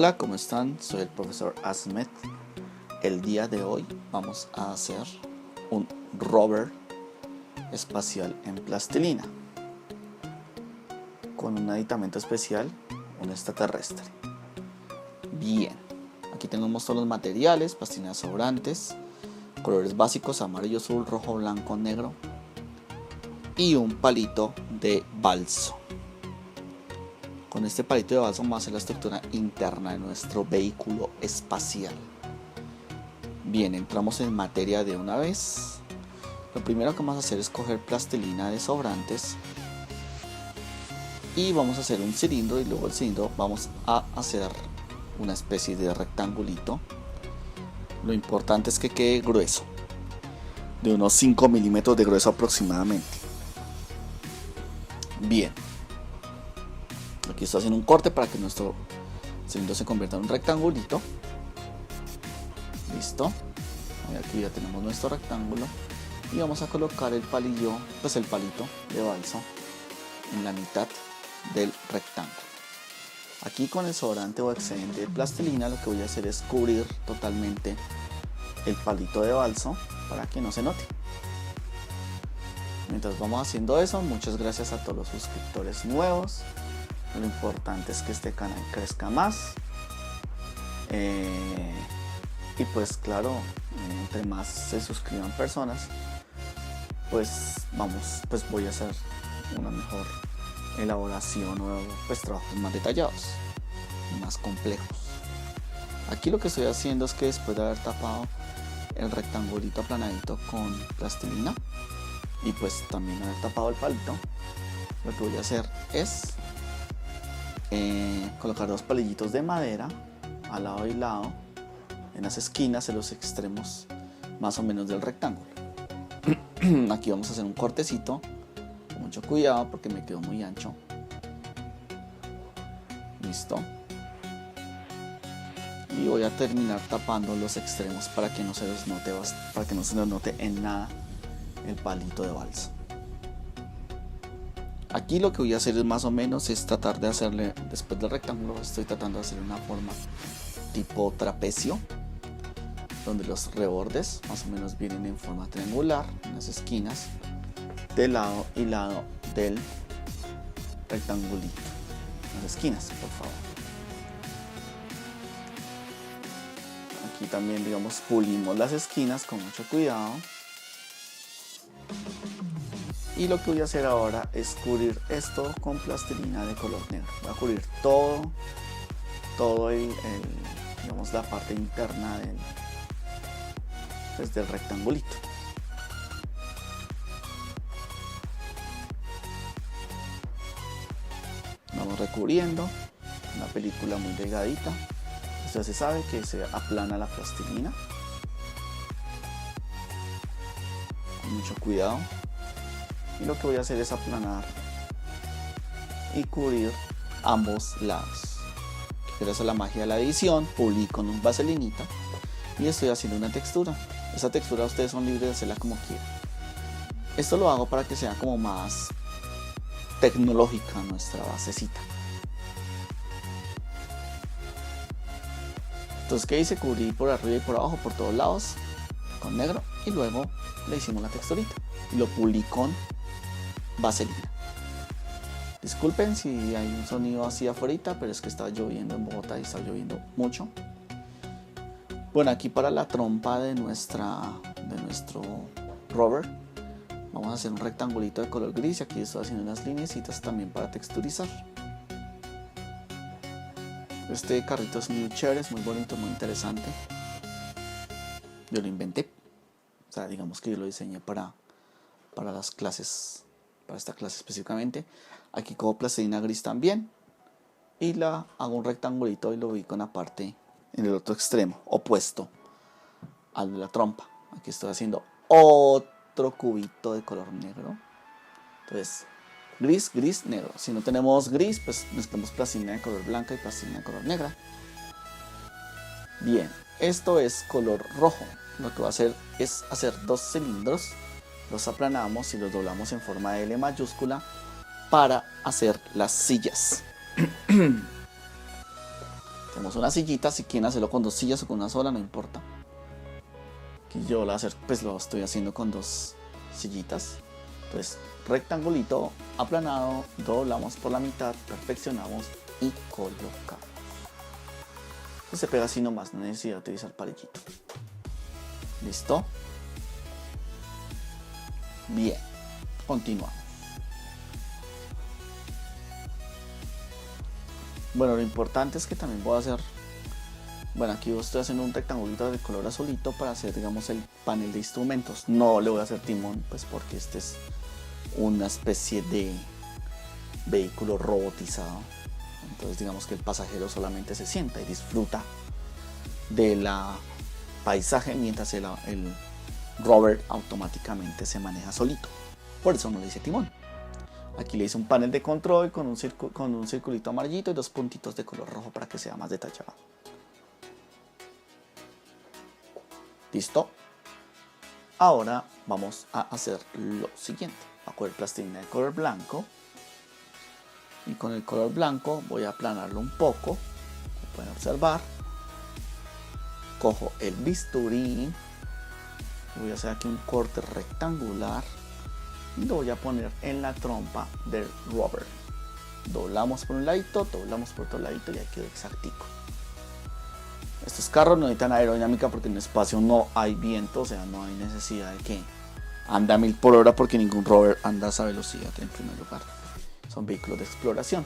Hola, ¿cómo están? Soy el profesor Asmet. El día de hoy vamos a hacer un rover espacial en plastilina con un aditamento especial, un extraterrestre. Bien, aquí tenemos todos los materiales: plastilinas sobrantes, colores básicos: amarillo, azul, rojo, blanco, negro y un palito de balso. Con este palito de balso vamos a hacer la estructura interna de nuestro vehículo espacial. Bien, entramos en materia de una vez. Lo primero que vamos a hacer es coger plastilina de sobrantes y vamos a hacer un cilindro, y luego el cilindro vamos a hacer una especie de rectangulito. Lo importante es que quede grueso, de unos 5 milímetros de grueso aproximadamente. Bien, aquí estoy haciendo un corte para que nuestro cilindro se convierta en un rectangulito. Listo. Aquí ya tenemos nuestro rectángulo y vamos a colocar el palillo, pues el palito de balso en la mitad del rectángulo. Aquí con el sobrante o excedente de plastilina lo que voy a hacer es cubrir totalmente el palito de balso para que no se note. Mientras vamos haciendo eso, muchas gracias a todos los suscriptores nuevos. Lo importante es que este canal crezca más. Y pues claro, entre más se suscriban personas, pues voy a hacer una mejor elaboración o pues trabajos más detallados, más complejos. Aquí lo que estoy haciendo es que después de haber tapado el rectangulito aplanadito con plastilina y pues también haber tapado el palito, lo que voy a hacer es colocar dos palillitos de madera al lado y lado, en las esquinas, en los extremos más o menos del rectángulo. Aquí vamos a hacer un cortecito con mucho cuidado porque me quedó muy ancho. Listo. Y voy a terminar tapando los extremos para que no se nos note en nada el palito de balso. Aquí lo que voy a hacer es más o menos es tratar de hacerle, después del rectángulo estoy tratando de hacer una forma tipo trapecio, donde los rebordes más o menos vienen en forma triangular en las esquinas de lado y lado del rectangulito. En las esquinas, por favor. Aquí también, pulimos las esquinas con mucho cuidado. Y lo que voy a hacer ahora es cubrir esto con plastilina de color negro. Voy a cubrir todo la parte interna del rectangulito. Vamos recubriendo una película muy delgadita. Esto se sabe que se aplana la plastilina con mucho cuidado. Y lo que voy a hacer es aplanar y cubrir ambos lados. Gracias a la magia de la edición, pulí con un vaselinita y estoy haciendo una textura. Esa textura ustedes son libres de hacerla como quieran. Esto lo hago para que sea como más tecnológica nuestra basecita. Entonces, ¿qué hice? Cubrí por arriba y por abajo, por todos lados, con negro, y luego le hicimos la texturita y lo pulí con vaselina. Disculpen si hay un sonido así afuera, pero es que está lloviendo en Bogotá y está lloviendo mucho. Bueno, aquí para la trompa de nuestro rover vamos a hacer un rectangulito de color gris. Aquí estoy haciendo unas lineecitas también para texturizar. Este carrito es muy chévere, es muy bonito, muy interesante. Yo lo inventé, o sea, digamos que yo lo diseñé para las clases, para esta clase específicamente. Aquí cojo plastilina gris también y la hago un rectangulito y lo ubico en la parte, en el otro extremo opuesto al de la trompa. Aquí estoy haciendo otro cubito de color negro. Entonces, gris, gris, negro. Si no tenemos gris, pues mezclamos plastilina de color blanca y plastilina de color negra. Bien, esto es color rojo. Lo que voy a hacer es hacer dos cilindros. Los aplanamos y los doblamos en forma de L mayúscula para hacer las sillas. Tenemos una sillita, si quieren hacerlo con 2 sillas o con una sola, no importa. Aquí yo lo estoy haciendo con 2 sillitas. Entonces, rectangulito aplanado, doblamos por la mitad, perfeccionamos y colocamos. Entonces se pega así nomás, no necesita utilizar palillito. ¿Listo? Bien, continuamos. Bueno, lo importante es que también voy a hacer, bueno, aquí estoy haciendo un rectangulito de color azulito para hacer, digamos, el panel de instrumentos. No le voy a hacer timón, pues porque este es una especie de vehículo robotizado. Entonces digamos que el pasajero solamente se sienta y disfruta de la paisaje mientras el rover automáticamente se maneja solito. Por eso no le hice timón. Aquí le hice un panel de control con un circulito amarillito y 2 puntitos de color rojo para que sea más detallado. ¿Listo? Ahora vamos a hacer lo siguiente. Voy a coger plastilina de color blanco. Y con el color blanco voy a aplanarlo un poco. Como pueden observar. Cojo el bisturí. Voy a hacer aquí un corte rectangular. Y lo voy a poner en la trompa del rover. Doblamos por un ladito, doblamos por otro ladito y ahí quedó exactico. Estos carros no necesitan aerodinámica porque en el espacio no hay viento, o sea, no hay necesidad de que ande a 1000 por hora porque ningún rover anda a esa velocidad en primer lugar. Son vehículos de exploración.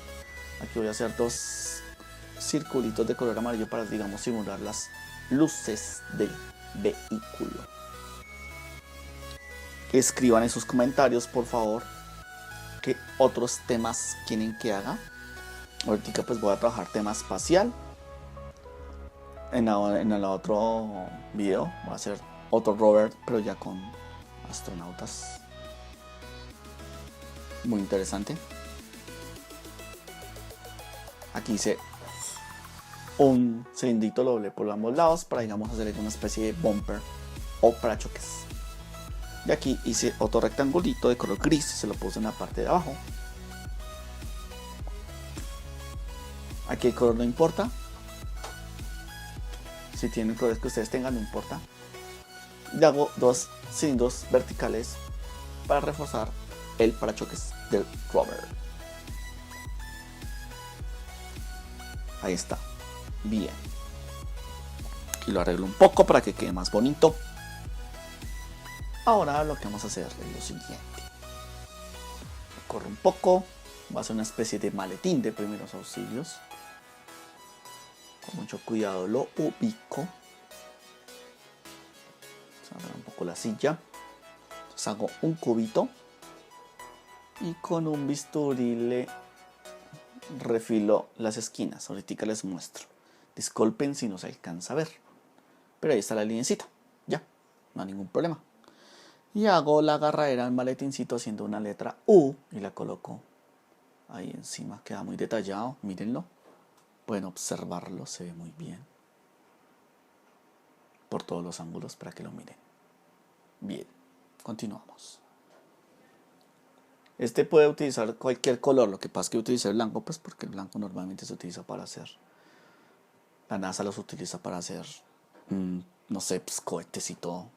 Aquí voy a hacer 2 circulitos de color amarillo para, digamos, simular las luces del vehículo. Escriban en sus comentarios, por favor, qué otros temas quieren que haga. Ahorita pues voy a trabajar tema espacial. En el otro video voy a hacer otro rover, pero ya con astronautas. Muy interesante. Aquí hice un cilindrito doble por ambos lados para, digamos, hacer una especie de bumper o parachoques. Y aquí hice otro rectangulito de color gris, se lo puse en la parte de abajo. Aquí el color no importa. Si tienen colores que ustedes tengan, no importa. Y hago 2 cilindros verticales para reforzar el parachoques del rover. Ahí está. Bien. Aquí lo arreglo un poco para que quede más bonito. Ahora lo que vamos a hacer es lo siguiente. Corro un poco. Va a ser una especie de maletín de primeros auxilios. Con mucho cuidado lo ubico. Vamos a ver un poco la silla. Entonces hago un cubito. Y con un bisturí le refilo las esquinas. Ahorita les muestro. Disculpen si no se alcanza a ver. Pero ahí está la linecita. Ya, no hay ningún problema. Y hago la agarradera al maletincito haciendo una letra U y la coloco ahí encima. Queda muy detallado, mírenlo. Pueden observarlo, se ve muy bien. Por todos los ángulos para que lo miren. Bien, continuamos. Este puede utilizar cualquier color, lo que pasa es que utilice el blanco, pues porque el blanco normalmente se utiliza para hacer. La NASA los utiliza para hacer, no sé, pues, cohetes y todo.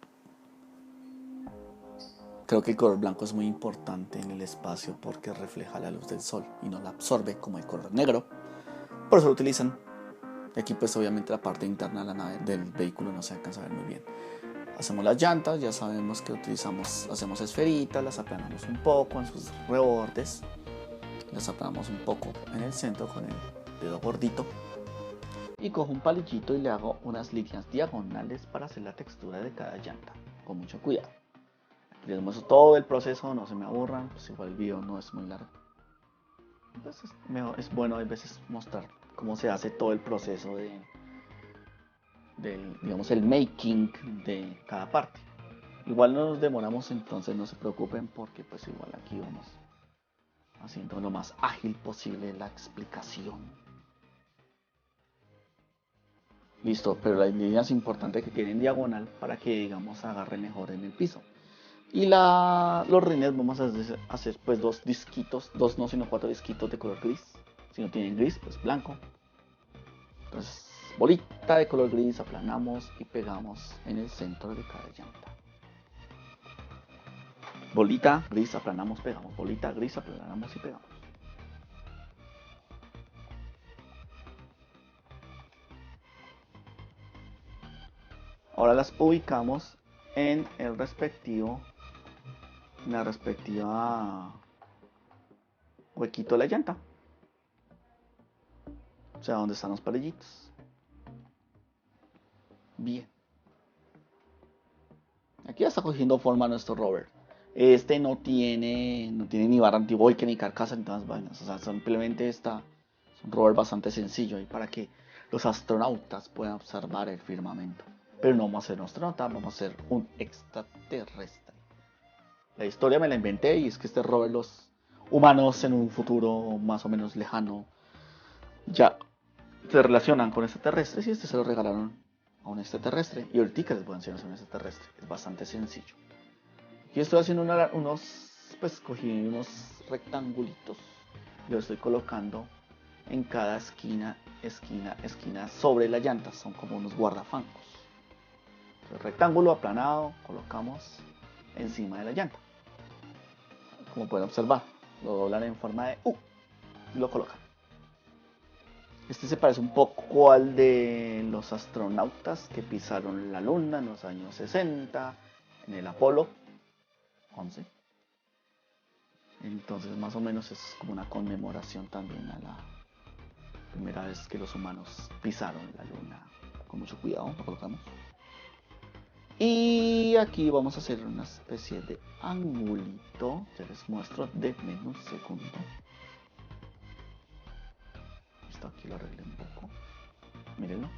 Creo que el color blanco es muy importante en el espacio porque refleja la luz del sol y no la absorbe como el color negro. Por eso lo utilizan. Aquí pues obviamente la parte interna de la nave, del vehículo no se alcanza a ver muy bien. Hacemos las llantas, ya sabemos que hacemos esferitas, las aplanamos un poco en sus rebordes. Las aplanamos un poco en el centro con el dedo gordito. Y cojo un palillito y le hago unas líneas diagonales para hacer la textura de cada llanta. Con mucho cuidado. Les muestro todo el proceso, no se me aburran, pues igual el video no es muy largo. Entonces es bueno a veces mostrar cómo se hace todo el proceso digamos, el making de cada parte. Igual no nos demoramos, entonces no se preocupen porque pues igual aquí vamos haciendo lo más ágil posible la explicación. Listo, pero la línea es importante que quede en diagonal para que, digamos, agarre mejor en el piso. Y los rines vamos a hacer pues 2 disquitos, 2 no sino 4 disquitos de color gris. Si no tienen gris, pues blanco. Entonces bolita de color gris, aplanamos y pegamos en el centro de cada llanta. Bolita gris, aplanamos, pegamos. Bolita gris, aplanamos y pegamos. Ahora las ubicamos en la respectiva huequito de la llanta, o sea, donde están los palillitos. Bien, aquí ya está cogiendo forma nuestro rover. Este no tiene ni barra antivolque, ni carcasa, ni todas las vainas. O sea, simplemente es un rover bastante sencillo ahí para que los astronautas puedan observar el firmamento. Pero no vamos a ser un astronauta, vamos a ser un extraterrestre. La historia me la inventé y es que este rover, los humanos en un futuro más o menos lejano ya se relacionan con extraterrestres y este se lo regalaron a un extraterrestre. Y ahorita les voy a enseñar a un extraterrestre. Es bastante sencillo. Aquí estoy haciendo cogí unos rectangulitos. Los estoy colocando en cada esquina sobre la llanta. Son como unos guardafancos. El rectángulo aplanado colocamos encima de la llanta. Como pueden observar, lo doblan en forma de U y lo colocan. Este se parece un poco al de los astronautas que pisaron la luna en los años 60 en el Apolo 11. Entonces más o menos es como una conmemoración también a la primera vez que los humanos pisaron la luna. Con mucho cuidado lo colocamos. Y aquí vamos a hacer una especie de angulito. Ya les muestro, denme un segundo. Esto aquí lo arreglé un poco. Mírenlo.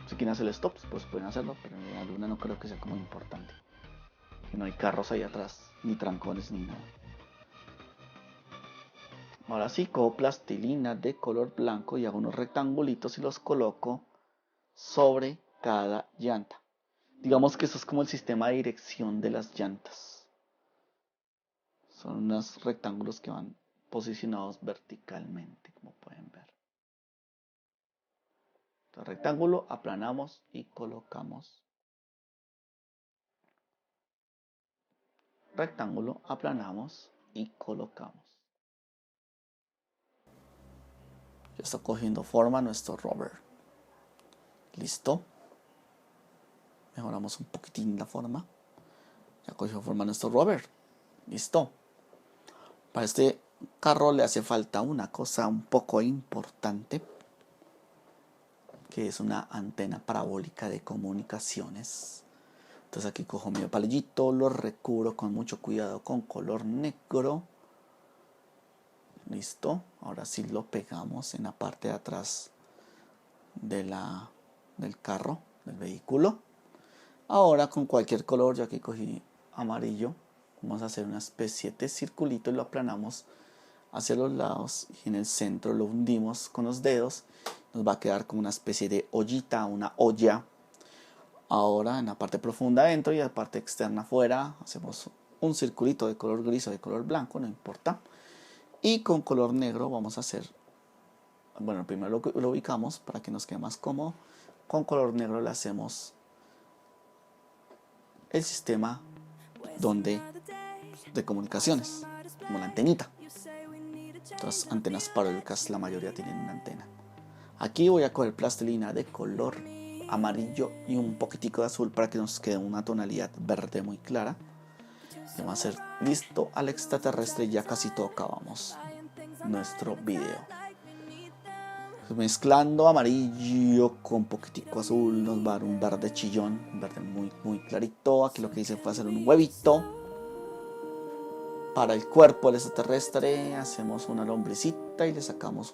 Si quieren hacer stops, pues pueden hacerlo, pero en la luna no creo que sea como importante. Que no hay carros ahí atrás, ni trancones, ni nada. Ahora sí, cojo plastilina de color blanco y hago unos rectangulitos y los coloco sobre cada llanta. Digamos que eso es como el sistema de dirección de las llantas. Son unos rectángulos que van posicionados verticalmente, como pueden ver. Entonces, rectángulo, aplanamos y colocamos. Rectángulo, aplanamos y colocamos. Ya está cogiendo forma nuestro rover. ¿Listo? Mejoramos un poquitín la forma. Ya cogió forma nuestro rover. Listo. Para este carro le hace falta una cosa un poco importante, que es una antena parabólica de comunicaciones. Entonces aquí cojo mi palillito, lo recubro con mucho cuidado con color negro. Listo. Ahora sí lo pegamos en la parte de atrás del carro, del vehículo. Ahora con cualquier color, ya que cogí amarillo, vamos a hacer una especie de circulito y lo aplanamos hacia los lados y en el centro lo hundimos con los dedos. Nos va a quedar como una especie de ollita, una olla. Ahora en la parte profunda adentro y en la parte externa afuera hacemos un circulito de color gris o de color blanco, no importa. Y con color negro vamos a hacer, bueno, primero lo ubicamos para que nos quede más cómodo. Con color negro le hacemos el sistema de comunicaciones, como la antenita. Las antenas parabólicas, la mayoría tienen una antena. Aquí voy a coger plastilina de color amarillo y un poquitico de azul para que nos quede una tonalidad verde muy clara. Y vamos a hacer listo al extraterrestre y ya casi todo acabamos nuestro video. Mezclando amarillo con poquitico azul nos va a dar un verde chillón, un verde muy, muy clarito. Aquí lo que hice fue hacer un huevito para el cuerpo del extraterrestre. Hacemos una lombricita y le sacamos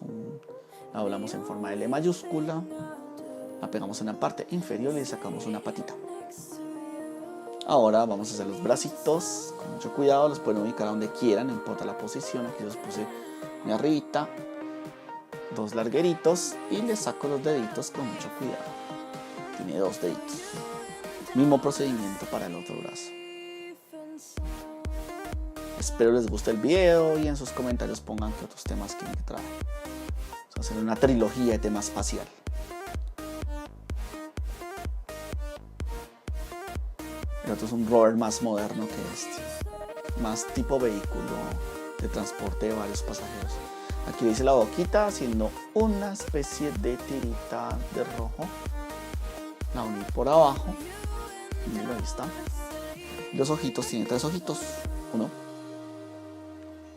la doblamos en forma de L mayúscula, la pegamos en la parte inferior y le sacamos una patita. Ahora vamos a hacer los bracitos con mucho cuidado, los pueden ubicar a donde quieran, no importa la posición. Aquí los puse en arribita, dos largueritos y le saco los deditos con mucho cuidado. Tiene dos deditos. Mismo procedimiento para el otro brazo. Espero les guste el video y en sus comentarios pongan qué otros temas quieren que trabaje. Vamos a hacer una trilogía de tema espacial. El otro es un rover más moderno que este. Más tipo vehículo de transporte de varios pasajeros. Aquí dice la boquita haciendo una especie de tirita de rojo. La uní por abajo. Mira, ahí está. Los ojitos, tiene 3 ojitos. 1,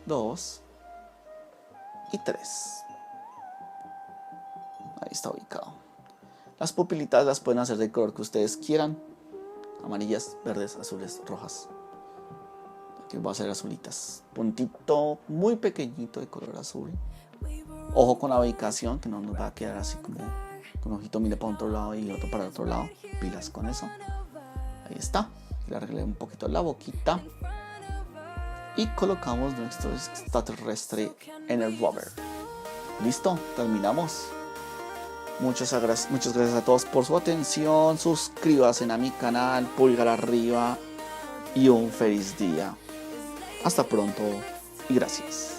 2 y 3. Ahí está ubicado. Las pupilitas las pueden hacer del color que ustedes quieran. Amarillas, verdes, azules, rojas. Aquí va a ser azulitas. Puntito muy pequeñito de color azul. Ojo con la ubicación, que no nos va a quedar así como con un ojito mire para otro lado y otro para el otro lado. Pilas con eso. Ahí está. Le arreglé un poquito la boquita. Y colocamos nuestro extraterrestre en el rover. Listo, terminamos. Muchas gracias a todos por su atención. Suscríbanse a mi canal, pulgar arriba y un feliz día. Hasta pronto y gracias.